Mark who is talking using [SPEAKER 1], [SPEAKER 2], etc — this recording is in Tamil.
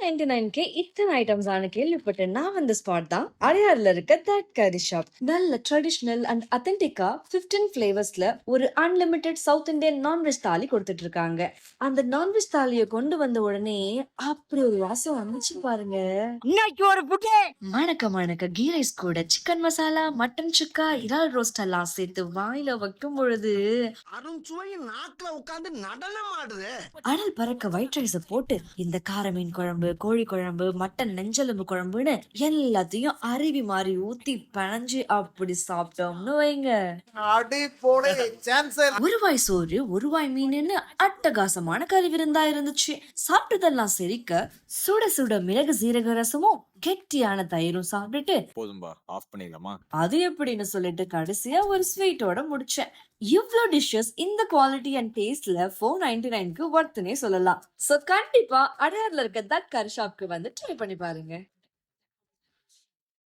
[SPEAKER 1] 499 இத்தனை ஐட்டம்ஸ் ஆன கேள்விப்பட்டேன். நான் வந்த ஸ்பாட் தான் அடையாறுல இருக்க தட் கரி ஷாப். நல்ல ட்ரெடிஷனல் அண்ட் அத்தென்டிக்கா 15 ஃபிளேவர்ஸ்ல ஒரு அன்லிமிட்டெட் சவுத் இந்தியன் நான்வெஜ் தாலி கொடுத்துட்டு இருக்காங்க. அந்த நான்வெஜ் தாலியை கொண்டு வந்த உடனே அப்படி ஒரு வாசம் வந்துச்சு பாருங்க.
[SPEAKER 2] இன்னைக்கு ஒரு புட்டே
[SPEAKER 1] மணக்க மணக்க கீ ரைஸ் கூட சிக்கன் மசாலா, மட்டன் சுக்கா, இறால் ரோஸ்ட் எல்லாம் சேர்த்து வாயில வைக்கும் பொழுது
[SPEAKER 3] அருண்சுவை நாக்குல உட்கார்ந்து நடனம் ஆடுது.
[SPEAKER 1] அனல் பறக்க ஒயிட் ரைஸ போட்டு இந்த கார மீன் குழம்பு, கோழி குழம்பு, மட்டன் நெஞ்செலும்பு குழம்புன்னு எல்லாத்தையும் அருவி மாதிரி ஊத்தி பனஞ்சு அப்படி சாப்பிட்டோம்னு வைங்க.
[SPEAKER 3] அடி போடு சான்ஸ்.
[SPEAKER 1] ஒரு வாய் சோறு, ஒரு வாய் மீனுன்னு அட்டகாசமான கறி விருந்தா இருந்துச்சு. சாப்பிட்டதெல்லாம் செரிக்க சுட சுட மிளகு சீரக ரசமும் கெட்டியான தயிரும் சாப்பிட்டுட்டு
[SPEAKER 4] போதும்பா, ஆஃப் பண்ணிடலாமா?
[SPEAKER 1] அது எப்படின்னு சொல்லிட்டு கடைசியா ஒரு ஸ்வீட்டோட முடிச்சேன். இவ்ளோ டிஷ்ஷஸ் இந்த குவாலிட்டி அண்ட் டேஸ்ட்ல 499க்கு ஒர்த்துனே சொல்லலாம். சோ கண்டிப்பா அடையார்ல இருக்க தட் கரி ஷாப்க்கு வந்து ட்ரை பண்ணி பாருங்க.